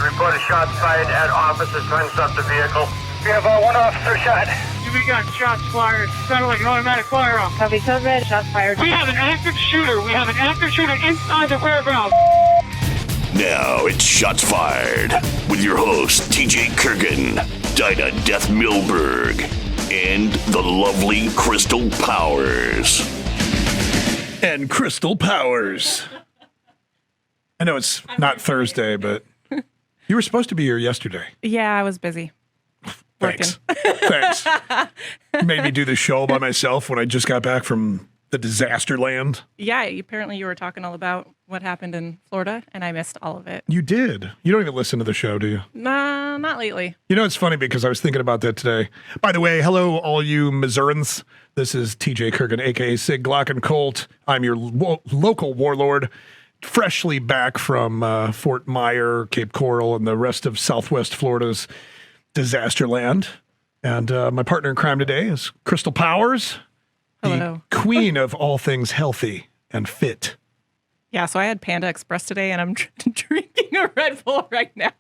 Report a shot fired at officers trying to stop the vehicle. We have one officer shot. We got shots fired. Sounded like an automatic firearm. Copy, code red, shots fired. We have an active shooter. We have an active shooter inside the warehouse. Now it's Shots Fired with your hosts TJ Kirgin, Dinah Death Milberg, and the lovely Krystal Powers. And Krystal Powers. I know it's not Thursday, but you were supposed to be here yesterday. Yeah, I was busy. Thanks. Thanks. Made me do the show by myself when I just got back from the disaster land. Yeah, apparently you were talking all about what happened in Florida, and I missed all of it. You did. You don't even listen to the show, do you? Nah, not lately. You know, it's funny because I was thinking about that today. By the way, hello, all you Missourians. This is TJ Kirgin, a.k.a. Sig Glock and Colt. I'm your local warlord, freshly back from Fort Myer, Cape Coral, and the rest of Southwest Florida's disaster land. And my partner in crime today is Krystal Powers, Hello. the queen of all things healthy and fit. Yeah, so I had Panda Express today, and I'm drinking a Red Bull right now.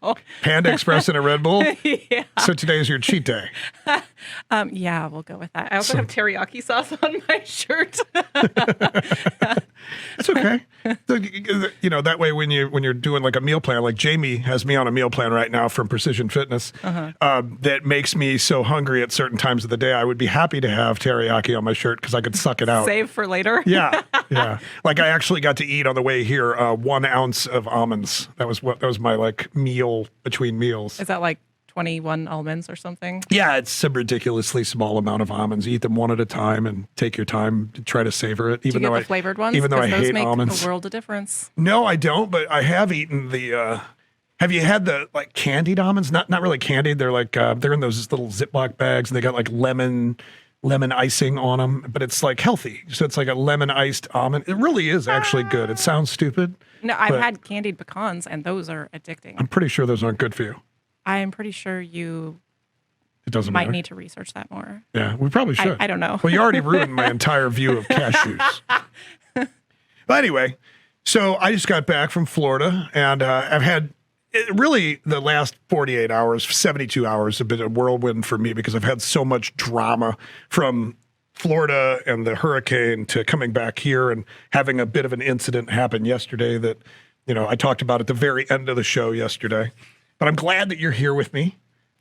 Panda Express and a Red Bull? Yeah. So today's your cheat day. Yeah, we'll go with that. I also have teriyaki sauce on my shirt. It's okay. You know, that way when you're doing like a meal plan, like Jamie has me on a meal plan right now from Precision Fitness, that makes me so hungry at certain times of the day. I would be happy to have teriyaki on my shirt because I could suck it out. Save for later. Yeah. Like I actually got to eat on the way here 1 ounce of almonds. That was my like meal between meals. Is that like 21 almonds or something? Yeah, it's a ridiculously small amount of almonds. Eat them one at a time and take your time to try to savor it. Even though the flavored ones? Even though I those hate make almonds. a world of difference. No, I don't. But I have eaten the. Have you had the like candied almonds? Not really candied. They're like they're in those little Ziploc bags and they got like lemon icing on them. But it's like healthy. So it's like a lemon iced almond. It really is actually good. It sounds stupid. No, I've had candied pecans and those are addicting. I'm pretty sure those aren't good for you. I'm pretty sure you It doesn't might matter. need to research that more. Yeah, we probably should. I don't know. Well, you already ruined my entire view of cashews. But anyway, so I just got back from Florida, and I've had really the last 48 hours, 72 hours have been a whirlwind for me because I've had so much drama from Florida and the hurricane to coming back here and having a bit of an incident happen yesterday that, you know, I talked about at the very end of the show yesterday. But I'm glad that you're here with me.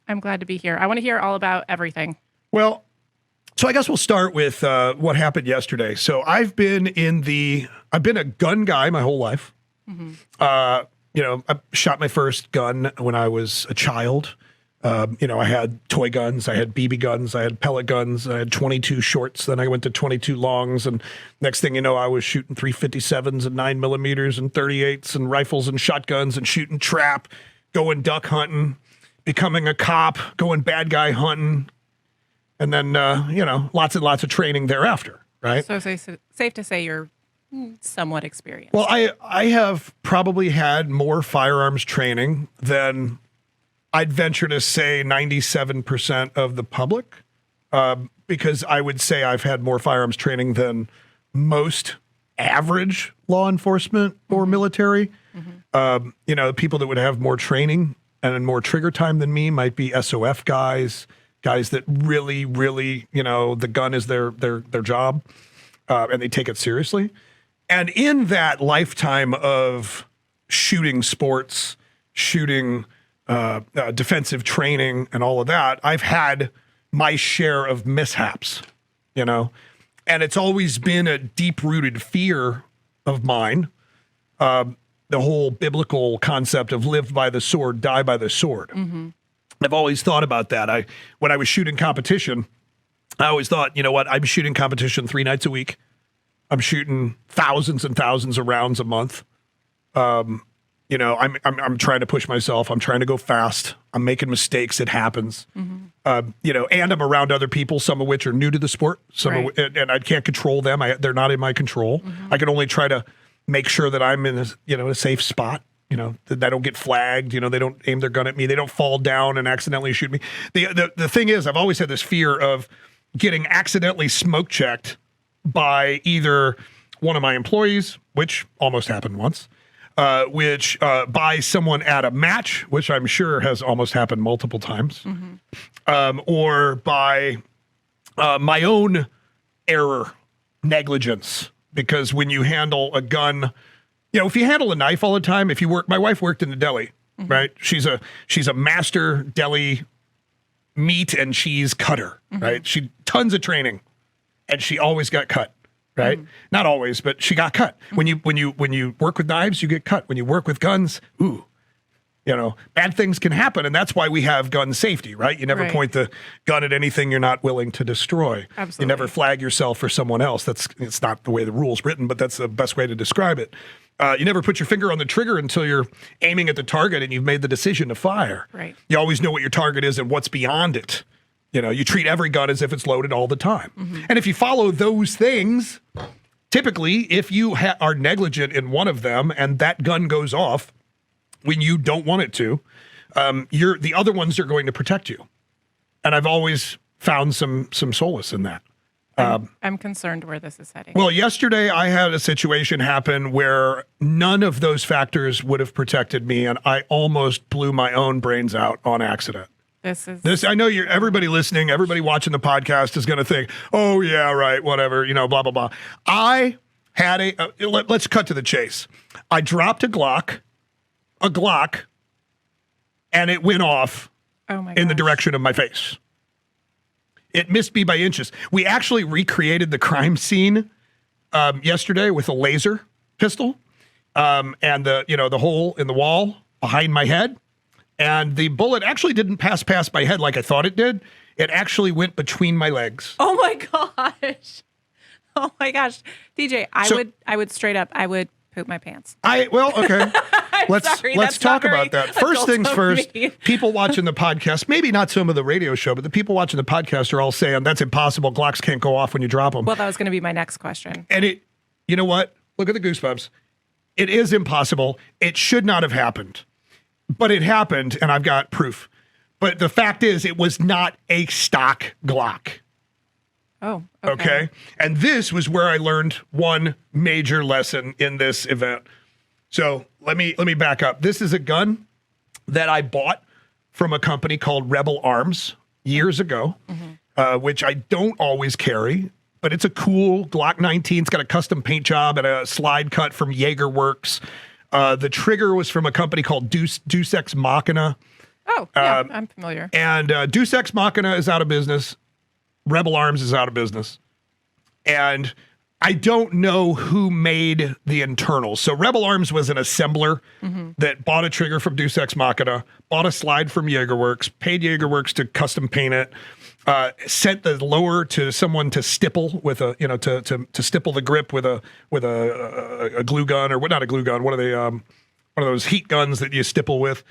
I'm glad to be here. I want to hear all about everything. Well, so I guess we'll start with what happened yesterday. So I've been a gun guy my whole life. Mm-hmm. You know, I shot my first gun when I was a child. You know, I had toy guns, I had BB guns, I had pellet guns, I had 22 shorts. Then I went to 22 longs, and next thing you know, I was shooting 357s and 9mm and 38s and rifles and shotguns and shooting trap, going duck hunting, becoming a cop, going bad guy hunting, and then, you know, lots and lots of training thereafter, right? So safe to say you're somewhat experienced. Well, I have probably had more firearms training than I'd venture to say 97% of the public, because I would say I've had more firearms training than most average law enforcement or military. Mm-hmm. You know, people that would have more training and more trigger time than me might be SOF guys that really, really, you know, the gun is their job, and they take it seriously. And in that lifetime of shooting sports, shooting defensive training and all of that, I've had my share of mishaps, you know, and it's always been a deep-rooted fear of mine. The whole biblical concept of live by the sword, die by the sword. Mm-hmm. I've always thought about that. When I was shooting competition, I always thought, you know what, I'm shooting competition 3 nights a week. I'm shooting thousands and thousands of rounds a month. You know, I'm trying to push myself. I'm trying to go fast. I'm making mistakes. It happens. Mm-hmm. You know, and I'm around other people, some of which are new to the sport. And I can't control them. They're not in my control. Mm-hmm. I can only try to make sure that I'm in a safe spot. You know, that I don't get flagged. You know, they don't aim their gun at me. They don't fall down and accidentally shoot me. The thing is, I've always had this fear of getting accidentally smoke checked by either one of my employees, which almost happened once, which by someone at a match, which I'm sure has almost happened multiple times, or by my own error, negligence. Because when you handle a gun, if you handle a knife all the time, my wife worked in the deli, right? She's a master deli meat and cheese cutter, right? She tons of training, and she always got cut, right? Not always, but she got cut. When you work with knives, you get cut. When you work with guns, bad things can happen, and that's why we have gun safety, right? You never point the gun at anything you're not willing to destroy. Absolutely. You never flag yourself for someone else. It's not the way the rule's written, but that's the best way to describe it. You never put your finger on the trigger until you're aiming at the target and you've made the decision to fire. Right. You always know what your target is and what's beyond it. You treat every gun as if it's loaded all the time. And if you follow those things, typically, if you are negligent in one of them and that gun goes off when you don't want it to, the other ones are going to protect you. And I've always found some solace in that. I'm concerned where this is heading. Well, yesterday I had a situation happen where none of those factors would have protected me, and I almost blew my own brains out on accident. This I know everybody listening, everybody watching the podcast is going to think, oh yeah, right, whatever, blah, blah, blah. I had let's cut to the chase. I dropped a Glock, and it went off in the direction of my face. It missed me by inches. We actually recreated the crime scene yesterday with a laser pistol and the hole in the wall behind my head. And the bullet actually didn't pass my head like I thought it did. It actually went between my legs. Oh my gosh. Oh my gosh. DJ, I would straight up, I would poop my pants. Okay. Let's talk about that. First things first, people watching the podcast, maybe not some of the radio show, but the people watching the podcast are all saying that's impossible. Glocks can't go off when you drop them. Well, that was going to be my next question. And you know what? Look at the goosebumps. It is impossible. It should not have happened. But it happened, and I've got proof. But the fact is, it was not a stock Glock. Oh, okay. And this was where I learned one major lesson in this event. So let me back up. This is a gun that I bought from a company called Rebel Arms years ago, which I don't always carry, but it's a cool Glock 19. It's got a custom paint job and a slide cut from Jaeger Works. The trigger was from a company called Deus Ex Machina. Oh, yeah, I'm familiar. And Deus Ex Machina is out of business. Rebel Arms is out of business. And I don't know who made the internals. So Rebel Arms was an assembler that bought a trigger from Deus Ex Machina, bought a slide from Jaeger Works, paid Jaeger Works to custom paint it, sent the lower to someone to stipple with to stipple the grip with a glue gun, or not a glue gun, one of those heat guns that you stipple with.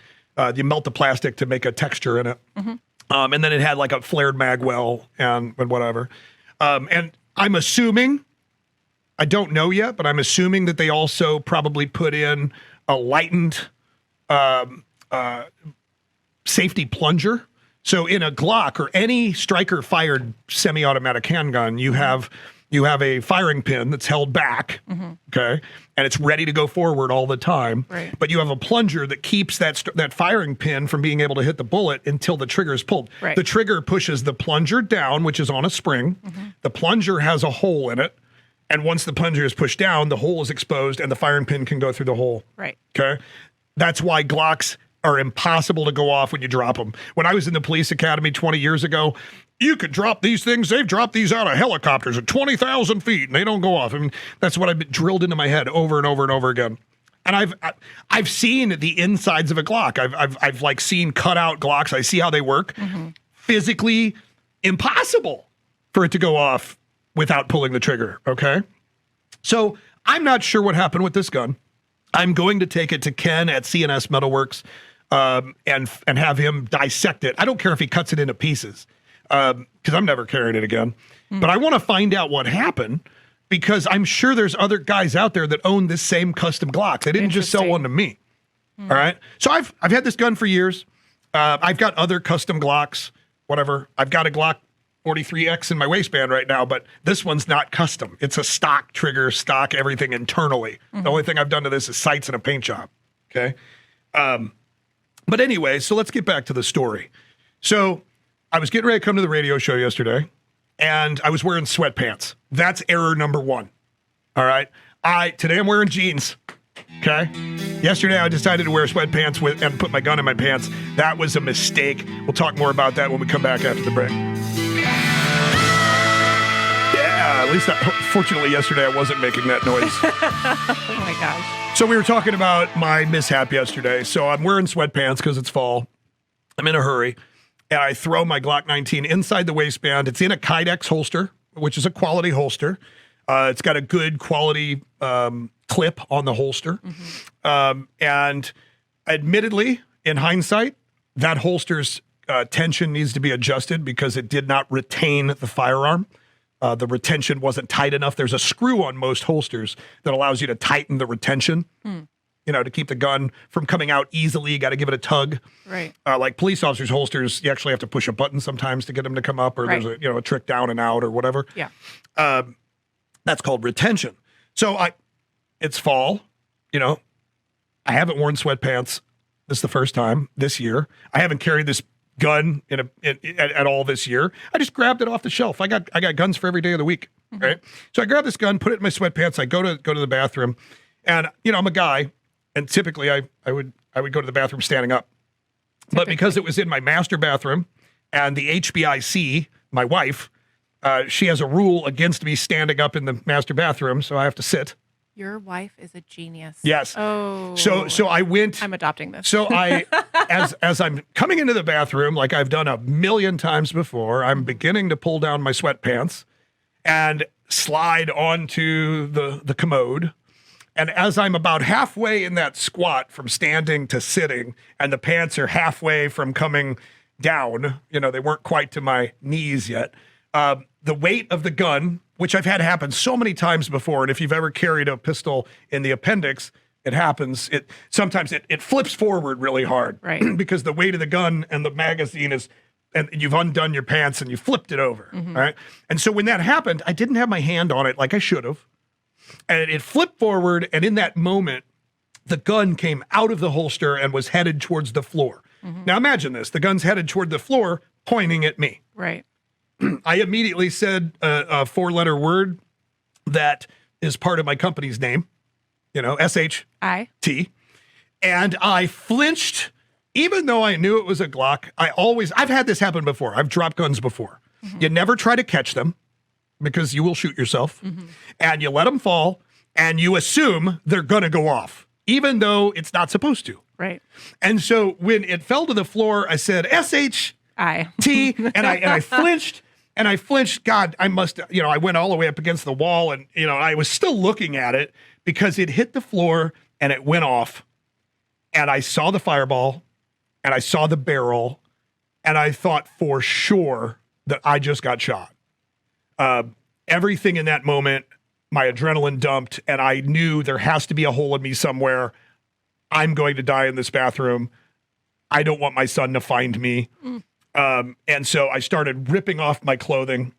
You melt the plastic to make a texture in it. And then it had like a flared mag well and whatever. And I'm assuming, I don't know yet, but I'm assuming that they also probably put in a lightened safety plunger. So in a Glock or any striker-fired semi-automatic handgun, you have a firing pin that's held back, okay, and it's ready to go forward all the time. Right. But you have a plunger that keeps that firing pin from being able to hit the bullet until the trigger is pulled. Right. The trigger pushes the plunger down, which is on a spring. The plunger has a hole in it, and once the plunger is pushed down, the hole is exposed, and the firing pin can go through the hole. Right. Okay. That's why Glocks are impossible to go off when you drop them. When I was in the police academy 20 years ago, you could drop these things. They've dropped these out of helicopters at 20,000 feet, and they don't go off. I mean, that's what I've been drilled into my head over and over and over again. And I've seen the insides of a Glock. I've like seen cut out Glocks. I see how they work. Physically impossible for it to go off without pulling the trigger. Okay. So I'm not sure what happened with this gun. I'm going to take it to Ken at CNS Metalworks and have him dissect it. I don't care if he cuts it into pieces because I'm never carrying it again. But I want to find out what happened because I'm sure there's other guys out there that own this same custom Glock. They didn't just sell one to me. All right. So I've had this gun for years. I've got other custom Glocks, whatever. I've got a Glock .43X in my waistband right now, but this one's not custom. It's a stock trigger, stock everything internally. The only thing I've done to this is sights and a paint job. Okay. But anyway, so let's get back to the story. So I was getting ready to come to the radio show yesterday, and I was wearing sweatpants. That's error number one. All right. Today I'm wearing jeans. Okay. Yesterday I decided to wear sweatpants and put my gun in my pants. That was a mistake. We'll talk more about that when we come back after the break. Yeah, at least fortunately yesterday I wasn't making that noise. Oh my gosh. So we were talking about my mishap yesterday. So I'm wearing sweatpants because it's fall. I'm in a hurry. And I throw my Glock 19 inside the waistband. It's in a Kydex holster, which is a quality holster. It's got a good quality clip on the holster. And admittedly, in hindsight, that holster's tension needs to be adjusted because it did not retain the firearm. The retention wasn't tight enough. There's a screw on most holsters that allows you to tighten the retention, to keep the gun from coming out easily. You got to give it a tug. Right. Like police officers' holsters, you actually have to push a button sometimes to get them to come up, or there's a trick down and out or whatever. Yeah. That's called retention. So it's fall, I haven't worn sweatpants. This is the first time this year. I haven't carried this gun at all this year. I just grabbed it off the shelf. I got guns for every day of the week, right? So I grabbed this gun, put it in my sweatpants. I go to the bathroom, and I'm a guy, and typically I would go to the bathroom standing up, but because it was in my master bathroom, and the HBIC, my wife, she has a rule against me standing up in the master bathroom, so I have to sit. Your wife is a genius. Yes. Oh. So I went. I'm adopting this. So as I'm coming into the bathroom, like I've done a million times before, I'm beginning to pull down my sweatpants and slide onto the commode. And as I'm about halfway in that squat from standing to sitting, and the pants are halfway from coming down, they weren't quite to my knees yet. The weight of the gun, which I've had happen so many times before, and if you've ever carried a pistol in the appendix, it happens. Sometimes it flips forward really hard, right? Because the weight of the gun and the magazine and you've undone your pants and you flipped it over, right? And so when that happened, I didn't have my hand on it like I should have, and it flipped forward. And in that moment, the gun came out of the holster and was headed towards the floor. Now imagine this: the gun's headed toward the floor, pointing at me. Right. I immediately said a four-letter word that is part of my company's name, SHT. And I flinched, even though I knew it was a Glock. I've had this happen before. I've dropped guns before. You never try to catch them because you will shoot yourself. And you let them fall, and you assume they're going to go off, even though it's not supposed to. Right. And so when it fell to the floor, I said, SHT, and I flinched. And I flinched. God, I must, I went all the way up against the wall, and, I was still looking at it because it hit the floor and it went off. And I saw the fireball and I saw the barrel, and I thought for sure that I just got shot. Everything in that moment, my adrenaline dumped, and I knew there has to be a hole in me somewhere. I'm going to die in this bathroom. I don't want my son to find me. And so I started ripping off my clothing,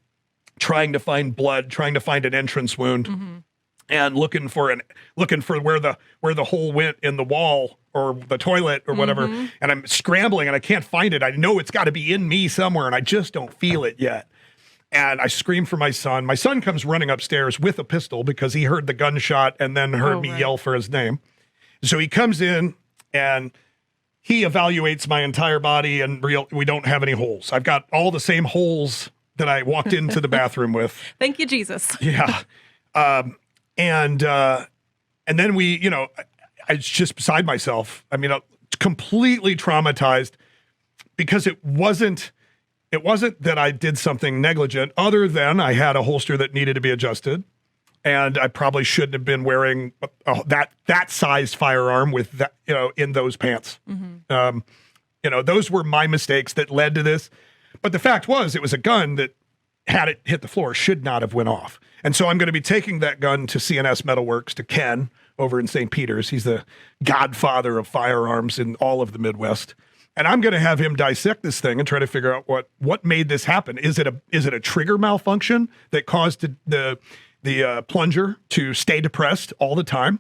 trying to find blood, trying to find an entrance wound, and looking for where the hole went in the wall or the toilet or whatever. And I'm scrambling and I can't find it. I know it's got to be in me somewhere, and I just don't feel it yet. And I scream for my son. My son comes running upstairs with a pistol because he heard the gunshot and then heard me yell for his name. So he comes in and he evaluates my entire body, and we don't have any holes. I've got all the same holes that I walked into the bathroom with. Thank you, Jesus. Yeah. And then I was just beside myself. I mean, completely traumatized because it wasn't that I did something negligent, other than I had a holster that needed to be adjusted. And I probably shouldn't have been wearing that sized firearm with that, in those pants. Those were my mistakes that led to this. But the fact was, it was a gun that, had it hit the floor, should not have went off. And so I'm going to be taking that gun to CNS Metalworks, to Ken over in St. Peter's. He's the godfather of firearms in all of the Midwest. And I'm going to have him dissect this thing and try to figure out what made this happen. Is it a trigger malfunction that caused the plunger to stay depressed all the time?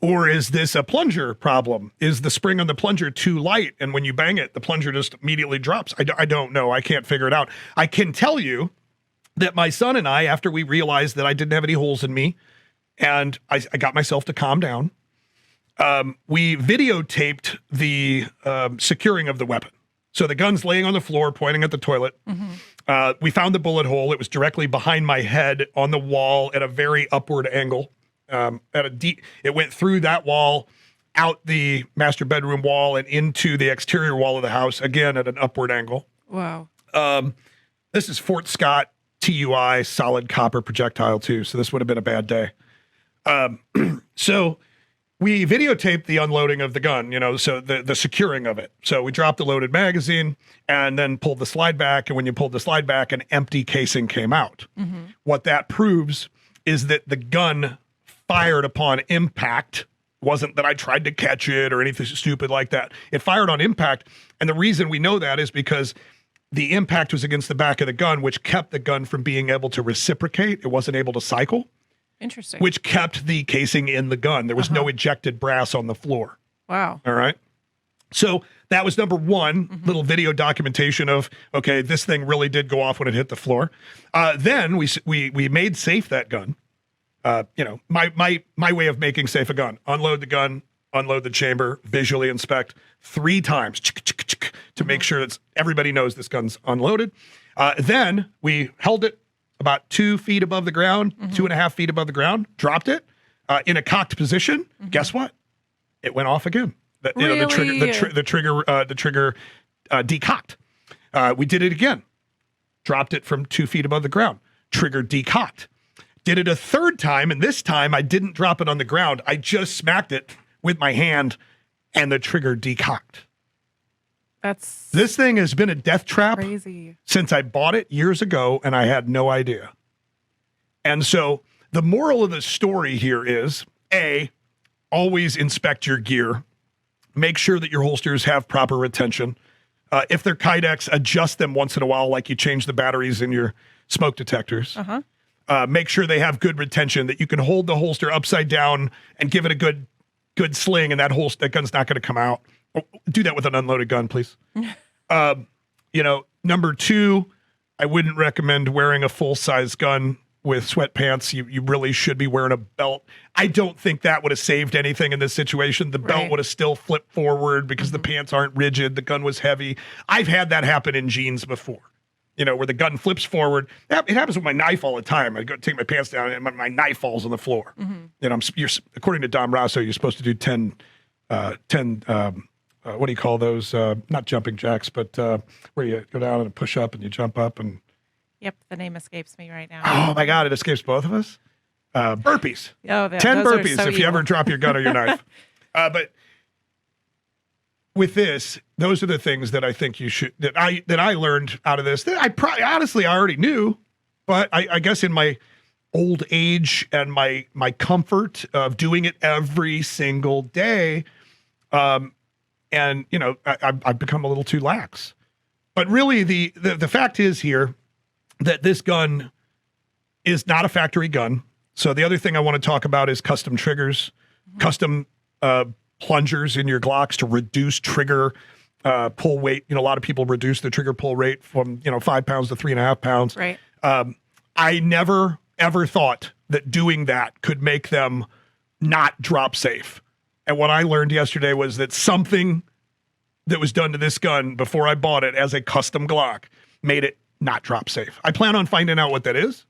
Or is this a plunger problem? Is the spring on the plunger too light, and when you bang it, the plunger just immediately drops? I don't know. I can't figure it out. I can tell you that my son and I, after we realized that I didn't have any holes in me, and I got myself to calm down, we videotaped the securing of the weapon. So the gun's laying on the floor, pointing at the toilet. We found the bullet hole. It was directly behind my head on the wall at a very upward angle. It went through that wall, out the master bedroom wall, and into the exterior wall of the house, again at an upward angle. Wow. This is Fort Scott TUI solid copper projectile too. So this would have been a bad day. So we videotaped the unloading of the gun, so the securing of it. So we dropped the loaded magazine and then pulled the slide back. And when you pulled the slide back, an empty casing came out. What that proves is that the gun fired upon impact. Wasn't that I tried to catch it or anything stupid like that. It fired on impact. And the reason we know that is because the impact was against the back of the gun, which kept the gun from being able to reciprocate. It wasn't able to cycle. Interesting. Which kept the casing in the gun. There was no ejected brass on the floor. Wow. All right. So that was number one, little video documentation of, okay, this thing really did go off when it hit the floor. Then we made safe that gun. My way of making safe a gun: unload the gun, unload the chamber, visually inspect 3 times to make sure that everybody knows this gun's unloaded. Then we held it about 2 feet above the ground, 2.5 feet above the ground, dropped it in a cocked position. Guess what? It went off again. The trigger decocked. We did it again. Dropped it from 2 feet above the ground. Trigger decocked. Did it a third time, and this time I didn't drop it on the ground. I just smacked it with my hand, and the trigger decocked. This thing has been a death trap crazy since I bought it years ago, and I had no idea. And so the moral of the story here is, A, always inspect your gear. Make sure that your holsters have proper retention. If they're Kydex, adjust them once in a while, like you change the batteries in your smoke detectors. Make sure they have good retention, that you can hold the holster upside down and give it a good sling, and that gun's not going to come out. Do that with an unloaded gun, please. Number 2, I wouldn't recommend wearing a full-size gun with sweatpants. You really should be wearing a belt. I don't think that would have saved anything in this situation. The belt would have still flipped forward because the pants aren't rigid. The gun was heavy. I've had that happen in jeans before, where the gun flips forward. It happens with my knife all the time. I go take my pants down and my knife falls on the floor. According to Dom Rosso, you're supposed to do 10 what do you call those? Not jumping jacks, but where you go down and push up and you jump up and. Yep, the name escapes me right now. Oh my God, it escapes both of us. Burpees. 10 burpees if you ever drop your gun or your knife. But with this, those are the things that I think you should that I learned out of this. That I honestly already knew, but I guess in my old age and my comfort of doing it every single day. I've become a little too lax. But really, the fact is here that this gun is not a factory gun. So the other thing I want to talk about is custom triggers, custom plungers in your Glocks to reduce trigger pull weight. A lot of people reduce the trigger pull rate from 5 pounds to 3.5 pounds. Right. I never ever thought that doing that could make them not drop safe. And what I learned yesterday was that something that was done to this gun before I bought it as a custom Glock made it not drop safe. I plan on finding out what that is.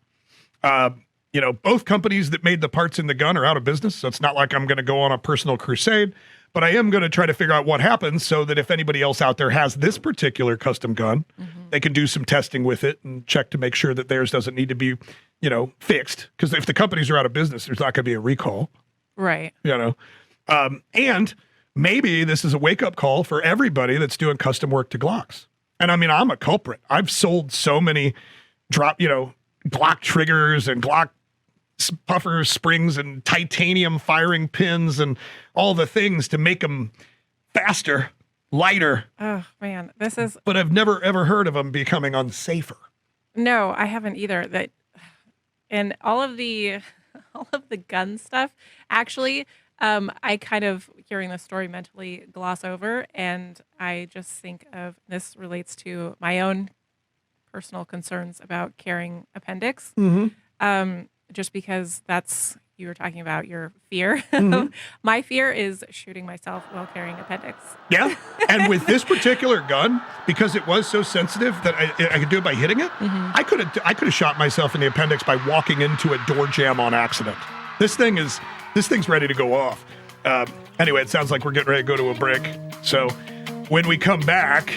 Both companies that made the parts in the gun are out of business, so it's not like I'm going to go on a personal crusade, but I am going to try to figure out what happens so that if anybody else out there has this particular custom gun, they can do some testing with it and check to make sure that theirs doesn't need to be, fixed. Because if the companies are out of business, there's not going to be a recall. Right. And maybe this is a wake-up call for everybody that's doing custom work to Glocks. And I'm a culprit. I've sold so many Glock triggers and Glock puffer springs and titanium firing pins and all the things to make them faster lighter. Oh man, this is But I've never ever heard of them becoming unsafer. no, I haven't either. That and all of the gun stuff. Actually, I kind of hearing the story mentally gloss over, and I just think of this relates to my own personal concerns about carrying appendix. Just because that's you were talking about your fear. My fear is shooting myself while carrying appendix. Yeah. And with this particular gun, because it was so sensitive that I could do it by hitting it, I could have shot myself in the appendix by walking into a door jam on accident. This thing's ready to go off. Anyway, it sounds like we're getting ready to go to a break. So when we come back,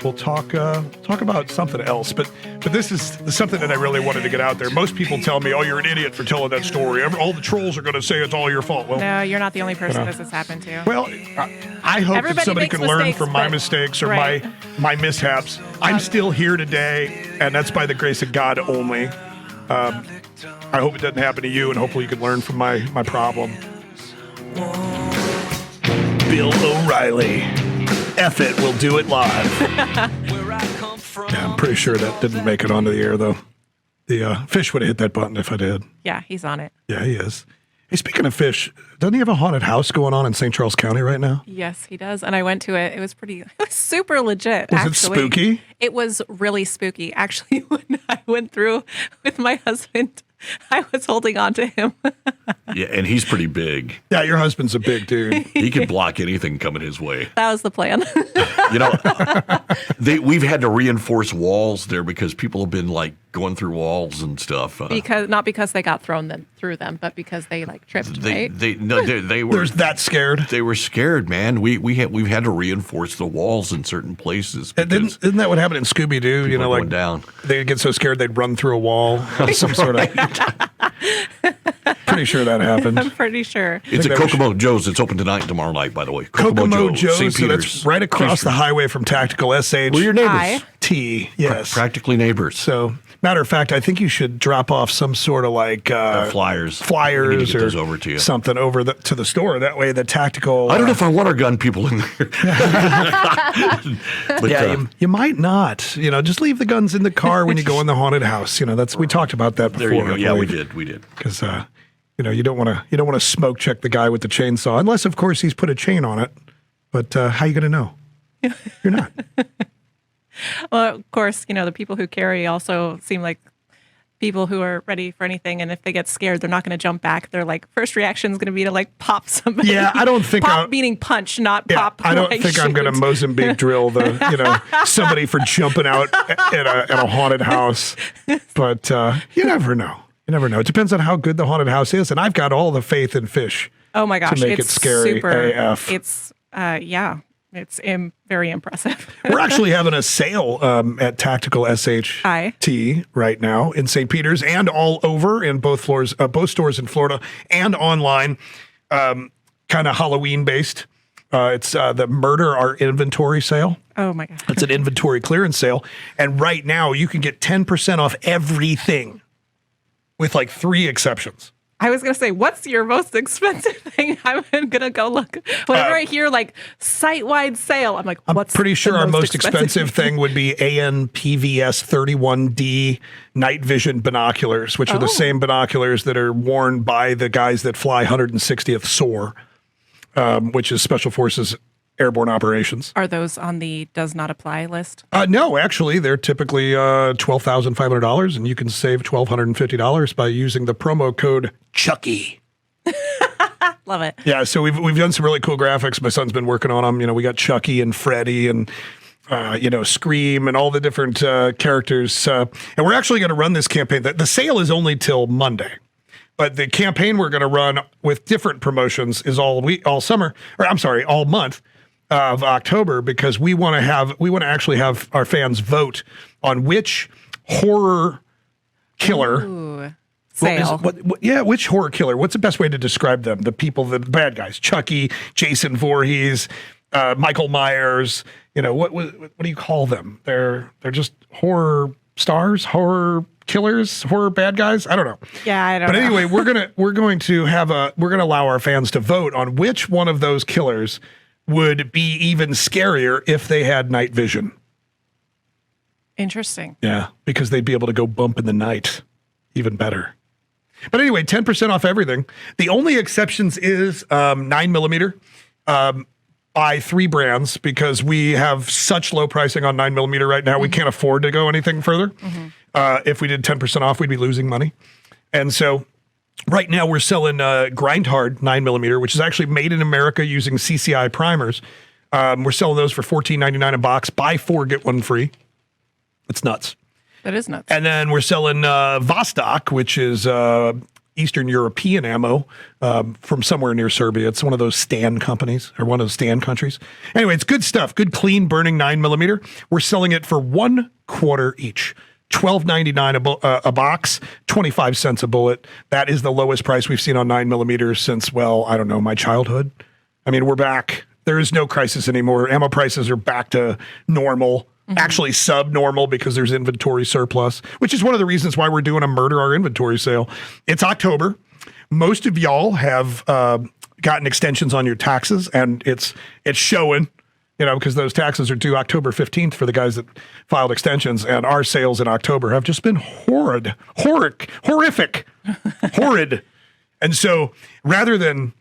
we'll talk about something else. But this is something that I really wanted to get out there. Most people tell me, "Oh, you're an idiot for telling that story. All the trolls are going to say it's all your fault." Well, No, you're not the only person this has happened to. well, I hope Everybody that somebody makes can learn mistakes, from my but- mistakes or right. my mishaps. I'm still here today, and that's by the grace of God only. I hope it doesn't happen to you, and hopefully you can learn from my problem. Bill O'Reilly. F it, we'll do it live. Yeah, I'm pretty sure that didn't make it onto the air, though. The Fish would have hit that button if I did. Yeah, he's on it. Yeah, he is. Hey, speaking of Fish, doesn't he have a haunted house going on in St. Charles County right now? Yes, he does. And I went to it. It was super legit. Was it actually. spooky? It was really spooky. Actually, when I went through with my husband, I was holding on to him. Yeah, and he's pretty big. Yeah, your husband's a big dude. He could block anything coming his way. That was the plan. You know, we've had to reinforce walls there because people have been like going through walls and stuff. Not because they got thrown through them, but because they like tripped, right? They were There's that scared. They were scared, man. We've had to reinforce the walls in certain places. because Isn't that what happened in Scooby Doo? You people know, are like going down. they'd get so scared they'd run through a wall. Some sort of. Pretty sure that happened. I'm pretty sure. It's a that we Kokomo Joe's. It's open tonight and tomorrow night, by the way. Kokomo Joe's, St. so Peter's. that's right across the highway from Tactical SH. We're your neighbors. Hi. T, yes. Practically neighbors. So, matter of fact, I think you should drop off some sort of like Flyers. We need to get or those over to you. something over to the store. That way, the Tactical. I don't know if I want our gun people in there. But, Yeah, you might not. You know, just leave the guns in the car when you go in the haunted house. You know, we talked about that before. there you go. I Yeah, we believe. did. Because you know, you don't want to smoke check the guy with the chainsaw unless, of course, he's put a chain on it. But how you going to know? You're not. Well, of course, you know, the people who carry also seem like people who are ready for anything. And if they get scared, they're not going to jump back. Their like first reaction is going to be to like pop somebody. Yeah, I don't think pop meaning punch, not Yeah, pop. I don't like, think I'm going to shoot. Mozambique drill somebody for jumping out at a haunted house. But you never know. You never know. It depends on how good the haunted house is. And I've got all the faith in Fish. Oh my gosh, to make it's it scary super, AF. It's it's very impressive. We're actually having a sale at Tactical SHT right now in St. Peter's and all over in both stores in Florida and online, kind of Halloween based. It's the Murder Our Inventory sale. Oh my gosh. It's an inventory clearance sale. And right now you can get 10% off everything with like 3 exceptions. I was going to say, what's your most expensive thing? I'm going to go look. Whenever I hear like site-wide sale, I'm like, what's I'm pretty sure the our most expensive thing would be ANPVS 31D night vision binoculars, which are the same binoculars that are worn by the guys that fly 160th SOAR, which is Special Forces Airborne Operations. Are those on the does not apply list? No, actually, they're typically $12,500, and you can save $1,250 by using the promo code Chucky. Love it. Yeah, so we've done some really cool graphics. My son's been working on them. You know, we got Chucky and Freddy and Scream and all the different characters. And we're actually going to run this campaign. The sale is only till Monday. But the campaign we're going to run with different promotions is all month of October, because we want to actually have our fans vote on which horror killer. Ooh, sale. Which horror killer? What's the best way to describe them? The bad guys: Chucky, Jason Voorhees, Michael Myers. You know, what do you call them? They're just horror stars, horror killers, horror bad guys. I don't know. Yeah, I don't know. But anyway, we're going to allow our fans to vote on which one of those killers would be even scarier if they had night vision. Interesting. Yeah, because they'd be able to go bump in the night. Even better. But anyway, 10% off everything. The only exceptions is 9mm by 3 brands, because we have such low pricing on 9mm right now. We can't afford to go anything further. If we did 10% off, we'd be losing money. And so right now we're selling Grind Hard 9mm, which is actually made in America using CCI primers. We're selling those for $14.99 a box. Buy 4, get 1 free. It's nuts. That is nuts. And then we're selling Vostok, which is Eastern European ammo from somewhere near Serbia. It's one of those stand companies, or one of those stand countries. Anyway, it's good stuff. Good, clean, burning 9mm. We're selling it for $1/4 each. $12.99 a box, 25 cents a bullet. That is the lowest price we've seen on 9mm since, well, I don't know, my childhood. I mean, we're back. There is no crisis anymore. Ammo prices are back to normal. Actually subnormal, because there's inventory surplus, which is one of the reasons why we're doing a murder our inventory sale. It's October. Most of y'all have gotten extensions on your taxes, and it's showing, because those taxes are due October 15th for the guys that filed extensions, and our sales in October have just been horrific. Horrid. And so rather than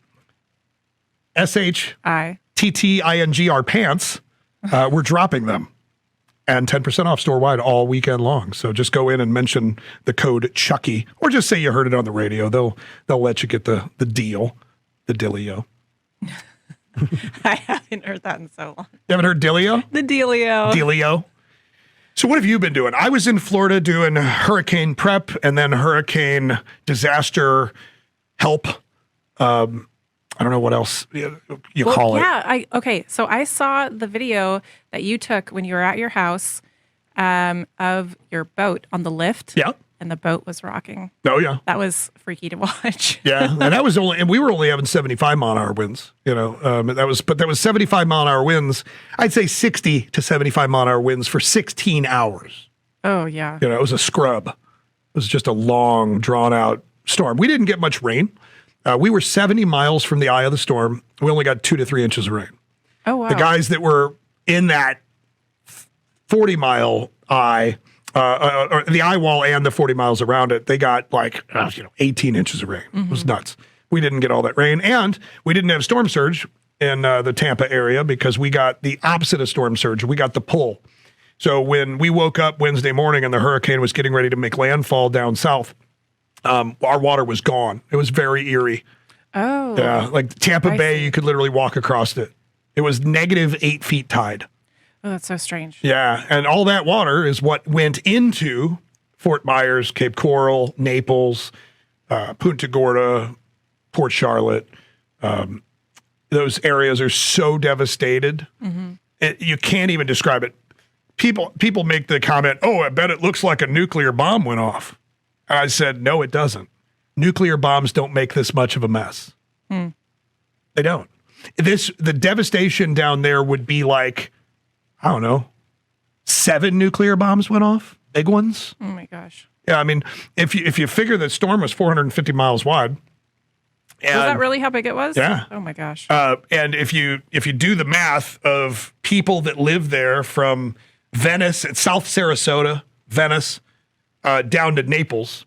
SHTTING our pants, we're dropping them. And 10% off store-wide all weekend long. So just go in and mention the code Chucky, or just say you heard it on the radio. They'll let you get the deal, the dealio. I haven't heard that in so long. You haven't heard dealio? The dealio. Dealio. So what have you been doing? I was in Florida doing hurricane prep and then hurricane disaster help. I don't know what else you call it. Yeah. Okay. So I saw the video that you took when you were at your house of your boat on the lift. Yeah. And the boat was rocking. Oh, yeah. That was freaky to watch. Yeah. And we were only having 75 mile an hour winds, but that was 75 mile an hour winds. I'd say 60 to 75 mile an hour winds for 16 hours. Oh, yeah. It was a scrub. It was just a long, drawn out storm. We didn't get much rain. We were 70 miles from the eye of the storm. We only got 2 to 3 inches of rain. Oh, wow. The guys that were in that 40-mile eye, or the eye wall and the 40 miles around it, they got 18 inches of rain. It was nuts. We didn't get all that rain. And we didn't have storm surge in the Tampa area, because we got the opposite of storm surge. We got the pull. So when we woke up Wednesday morning and the hurricane was getting ready to make landfall down south, our water was gone. It was very eerie. Oh. Yeah, like Tampa Bay, you could literally walk across it. It was -8 feet tide. Oh, that's so strange. Yeah, and all that water is what went into Fort Myers, Cape Coral, Naples, Punta Gorda, Port Charlotte. Those areas are so devastated. You can't even describe it. People make the comment, "Oh, I bet it looks like a nuclear bomb went off." I said, no, it doesn't. Nuclear bombs don't make this much of a mess. They don't. The devastation down there would be like, I don't know, 7 nuclear bombs went off, big ones. Oh my gosh. Yeah, I mean, if you figure the storm was 450 miles wide. Was that really how big it was? Yeah. Oh my gosh. And if you do the math of people that live there from Venice, South Sarasota, Venice, down to Naples,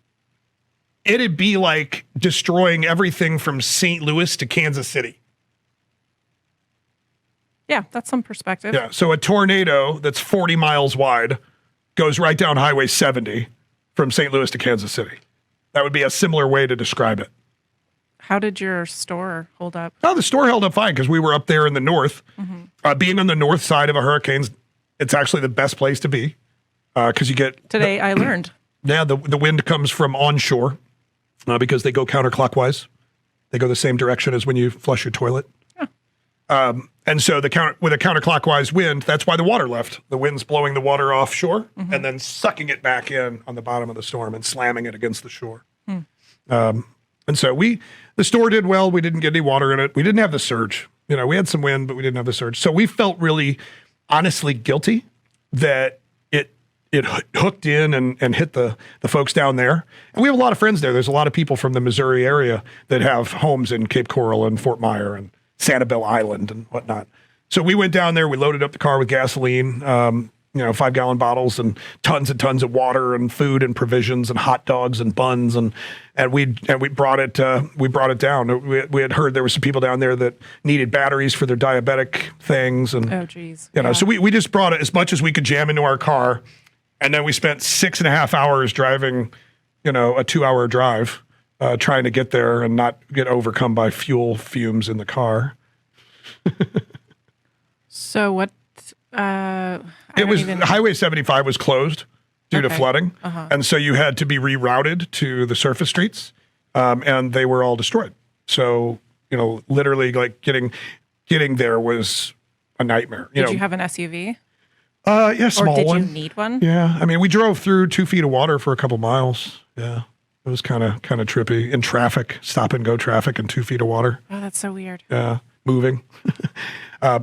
it'd be like destroying everything from St. Louis to Kansas City. Yeah, that's some perspective. Yeah, so a tornado that's 40 miles wide goes right down Highway 70 from St. Louis to Kansas City. That would be a similar way to describe it. How did your store hold up? Oh, the store held up fine because we were up there in the north. Being on the north side of a hurricane, it's actually the best place to be because you get... Today I learned. Yeah, the wind comes from onshore because they go counterclockwise. They go the same direction as when you flush your toilet. And so with a counterclockwise wind, that's why the water left. The wind's blowing the water offshore and then sucking it back in on the bottom of the storm and slamming it against the shore. And so the store did well. We didn't get any water in it. We didn't have the surge. We had some wind, but we didn't have the surge. So we felt really honestly guilty that it hooked in and hit the folks down there. And we have a lot of friends there. There's a lot of people from the Missouri area that have homes in Cape Coral and Fort Myer and Sanibel Island and whatnot. So we went down there, we loaded up the car with gasoline, 5-gallon bottles and tons of water and food and provisions and hot dogs and buns and we brought it down. We had heard there were some people down there that needed batteries for their diabetic things and Oh geez. so we just brought it as much as we could jam into our car, and then we spent 6.5 hours driving, a 2-hour drive, trying to get there and not get overcome by fuel fumes in the car. So what? Highway 75 was closed due to flooding, and so you had to be rerouted to the surface streets, and they were all destroyed. So literally, like getting there was a nightmare. Did you have an SUV? Yeah, small or did one. you need one? Yeah, I mean, we drove through 2 feet of water for a couple miles. Yeah, it was kind of trippy in traffic, stop and go traffic, and 2 feet of water. Oh, that's so weird. Yeah, moving.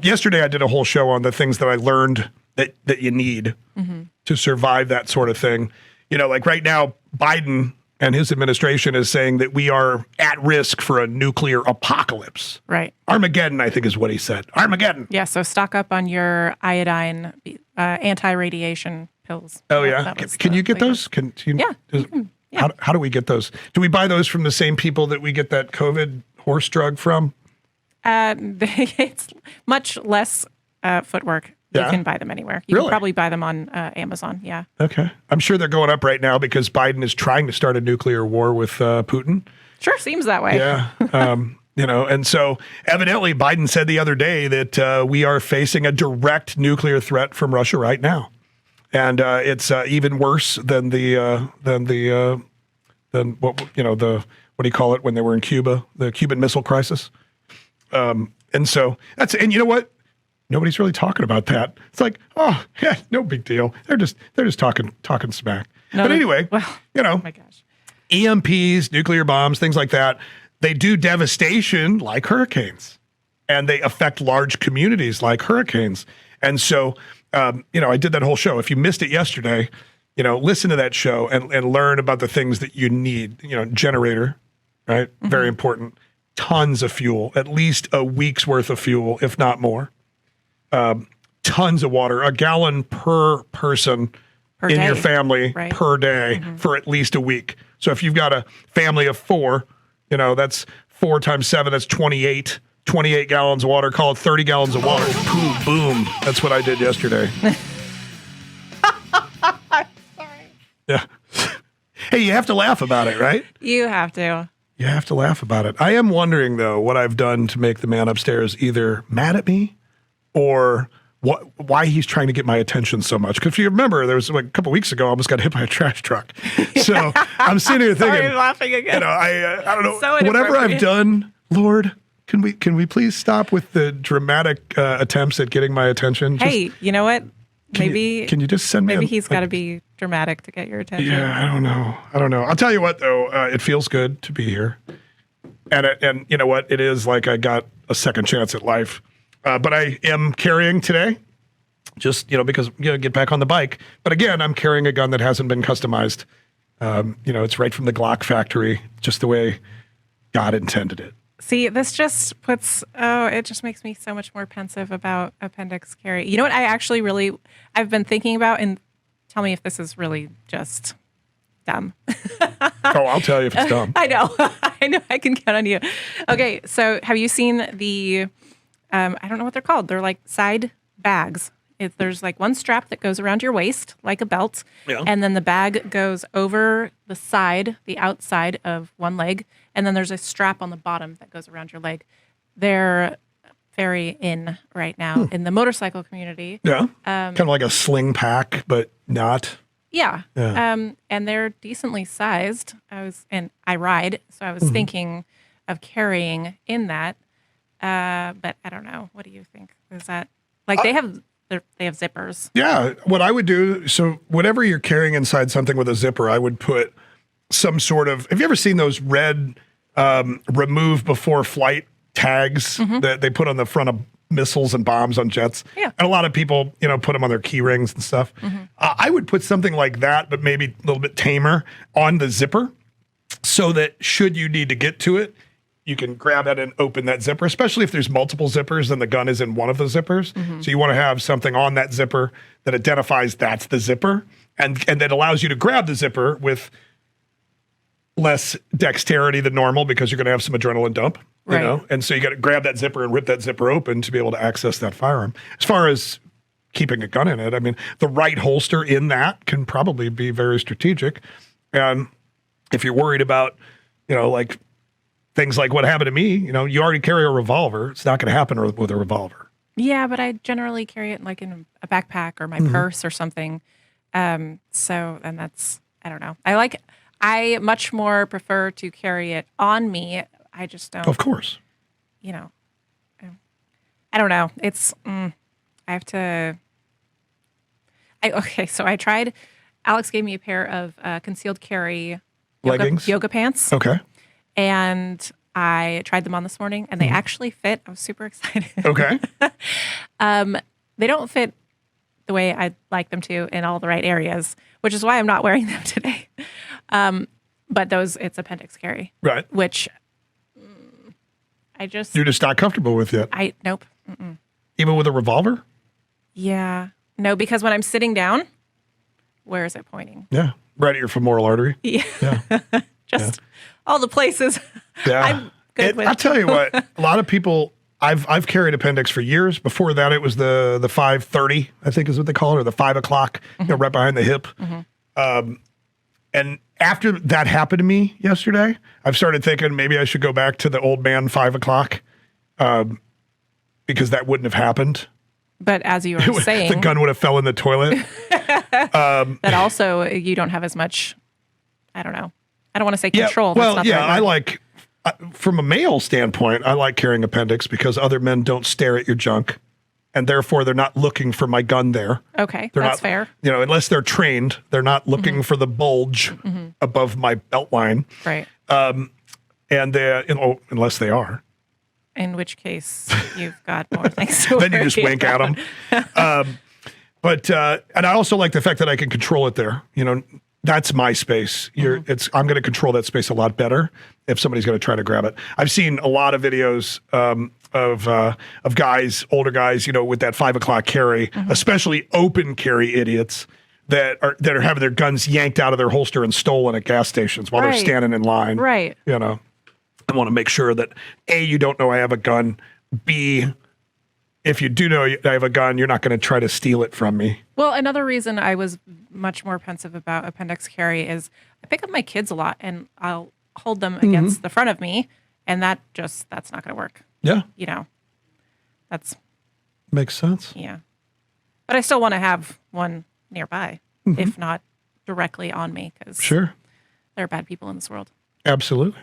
Yesterday, I did a whole show on the things that I learned that you need to survive that sort of thing. Like right now, Biden and his administration is saying that we are at risk for a nuclear apocalypse. Right. Armageddon, I think is what he said. Armageddon. Yeah, so stock up on your iodine anti-radiation pills. Oh, yeah. Can you get those? Yeah. How do we get those? Do we buy those from the same people that we get that COVID horse drug from? It's much less footwork. You Yeah? can buy them anywhere. You Really? can probably buy them on Amazon. Yeah. Okay. I'm sure they're going up right now because Biden is trying to start a nuclear war with Putin. Sure, seems that way. Yeah. And so evidently Biden said the other day that we are facing a direct nuclear threat from Russia right now. And it's even worse than what do you call it when they were in Cuba, the Cuban Missile Crisis. And you know what? Nobody's really talking about that. It's like, oh, yeah, no big deal. They're just talking smack. No, but anyway, oh my gosh. EMPs, nuclear bombs, things like that, they do devastation like hurricanes, and they affect large communities like hurricanes. And so, I did that whole show. If you missed it yesterday, listen to that show and learn about the things that you need. Generator, right? Very important. Tons of fuel, at least a week's worth of fuel, if not more. Tons of water, a gallon per person Per in day, your family right? per day for at least a week. So if you've got a family of 4, that's 4 times 7, that's 28. 28 gallons of water, call it 30 gallons of water. Boom. That's what I did yesterday. Sorry. Yeah. Hey, you have to laugh about it, right? You have to. You have to laugh about it. I am wondering, though, what I've done to make the man upstairs either mad at me or why he's trying to get my attention so much. Because if you remember, there was like a couple weeks ago, I almost got hit by a trash truck. So I'm sitting here thinking, Sorry, laughing again. I don't know. So Whatever I've inappropriate. done, Lord, can we please stop with the dramatic attempts at getting my attention? Hey, you know what? Can you just send me? Maybe he's got to be dramatic to get your attention. Yeah, I don't know. I'll tell you what, though, it feels good to be here, and you know what? It is like I got a second chance at life. But I am carrying today, just because get back on the bike. But again, I'm carrying a gun that hasn't been customized. It's right from the Glock factory, just the way God intended it. See, this just it just makes me so much more pensive about appendix carry. You know what I've been thinking about, and tell me if this is really just dumb. Oh, I'll tell you if it's dumb. I know I can count on you. Okay, so have you seen the, I don't know what they're called. They're like side bags. There's like one strap that goes around your waist like a belt, and then the bag goes over the side, the outside of one leg, and then there's a strap on the bottom that goes around your leg. They're very in right now in the motorcycle community. Yeah, kind of like a sling pack, but not. Yeah. And they're decently sized. I ride, so I was thinking of carrying in that, but I don't know. What do you think? Is that like they have zippers? Yeah. What I would do, so whatever you're carrying inside something with a zipper, I would put some sort of. Have you ever seen those red remove before flight tags that they put on the front of missiles and bombs on jets? Yeah. And a lot of people, put them on their key rings and stuff. I would put something like that, but maybe a little bit tamer on the zipper so that should you need to get to it, you can grab it and open that zipper, especially if there's multiple zippers and the gun is in one of the zippers. So you want to have something on that zipper that identifies that's the zipper and that allows you to grab the zipper with less dexterity than normal because you're going to have some adrenaline dump, you know? And so you got to grab that zipper and rip that zipper open to be able to access that firearm. As far as keeping a gun in it, I mean, the right holster in that can probably be very strategic. And if you're worried about, you know, like things like what happened to me, you know, you already carry a revolver. It's not going to happen with a revolver. Yeah, but I generally carry it like in a backpack or my purse or something. And that's, I don't know. I much more prefer to carry it on me. I just don't. Of course. You know, I don't know. It's, I have to, so I tried, Alex gave me a pair of concealed carry leggings, yoga pants. Okay. And I tried them on this morning and they actually fit. I was super excited. Okay. They don't fit the way I'd like them to in all the right areas, which is why I'm not wearing them today. But it's appendix carry. Right. Which you're just not comfortable with yet. Nope. Even with a revolver? Yeah. No, because when I'm sitting down, where is it pointing? Yeah. Right at your femoral artery. Yeah. Just all the places. Yeah. I'm good with. I'll tell you what, a lot of people, I've carried appendix for years. Before that, it was the 530, I think is what they call it, or the 5 o'clock, you know, right behind the hip. And after that happened to me yesterday, I've started thinking maybe I should go back to the old man 5 o'clock because that wouldn't have happened. But as you were saying, the gun would have fell in the toilet. That also, you don't have as much, I don't know. I don't want to say control. Well, I like, from a male standpoint, I like carrying appendix because other men don't stare at your junk. And therefore, they're not looking for my gun there. Okay, that's fair. You know, unless they're trained, they're not looking for the bulge above my belt line. Right. And unless they are. In which case, you've got more things to Then you just wink at them. And I also like the fact that I can control it there. You know, that's my space. I'm going to control that space a lot better if somebody's going to try to grab it. I've seen a lot of videos of guys, older guys, you know, with that 5 o'clock carry, especially open carry idiots that are having their guns yanked out of their holster and stolen at gas stations while they're standing in line. Right. You know, I want to make sure that A, you don't know I have a gun. B, if you do know I have a gun, you're not going to try to steal it from me. Well, another reason I was much more pensive about appendix carry is I pick up my kids a lot and I'll hold them against the front of me, and that's not going to work. Yeah. You know, that's makes sense. Yeah. But I still want to have one nearby, if not directly on me, because there are bad people in this world. Absolutely.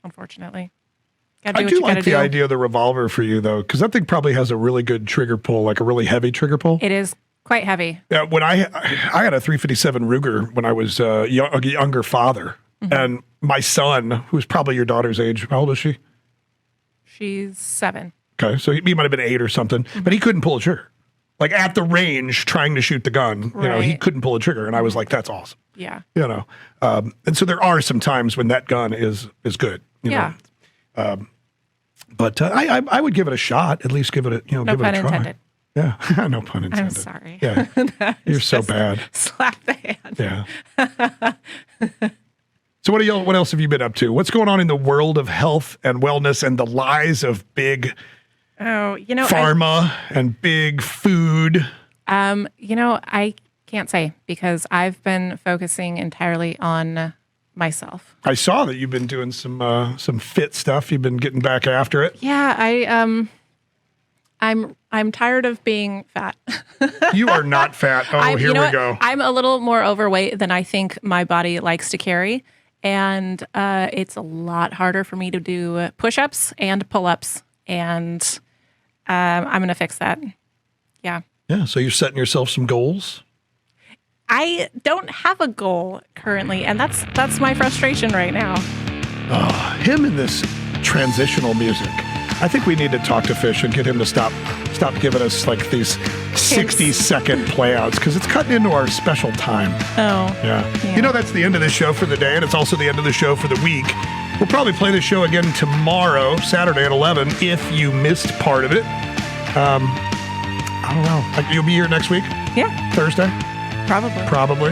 Unfortunately. I do like the idea of the revolver for you, though, because that thing probably has a really good trigger pull, like a really heavy trigger pull. It is quite heavy. Yeah, when I had a 357 Ruger when I was a younger father, and my son, who's probably your daughter's age, how old is she? She's 7. Okay, so he might have been 8 or something, but he couldn't pull a trigger. Like at the range, trying to shoot the gun, you know, he couldn't pull a trigger, and I was like, "That's awesome." Yeah. You know, and so there are some times when that gun is good. You know? But I would give it a shot. At least give it a give it a try. No pun intended. Yeah, no pun intended. I'm sorry. Yeah, you're so bad. Slap the hand. Yeah. So what else have you been up to? What's going on in the world of health and wellness and the lies of big pharma and big food? I can't say because I've been focusing entirely on myself. I saw that you've been doing some fit stuff. You've been getting back after it. Yeah, I'm tired of being fat. You are not fat. Oh, here we go. I'm a little more overweight than I think my body likes to carry. And it's a lot harder for me to do push-ups and pull-ups. And I'm going to fix that. Yeah. Yeah, so you're setting yourself some goals? I don't have a goal currently, and that's my frustration right now. Him in this transitional music. I think we need to talk to Fish and get him to stop giving us like these 60-second playouts because it's cutting into our special time. Oh. Yeah. You know, that's the end of the show for the day, and it's also the end of the show for the week. We'll probably play the show again tomorrow, Saturday at 11, if you missed part of it. I don't know. Like, you'll be here next week? Yeah, Thursday? probably.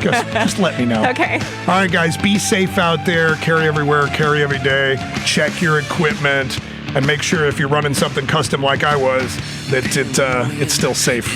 Just let me know. Okay. All right, guys, be safe out there. Carry everywhere, carry every day. Check your equipment, and make sure if you're running something custom like I was, that it's still safe.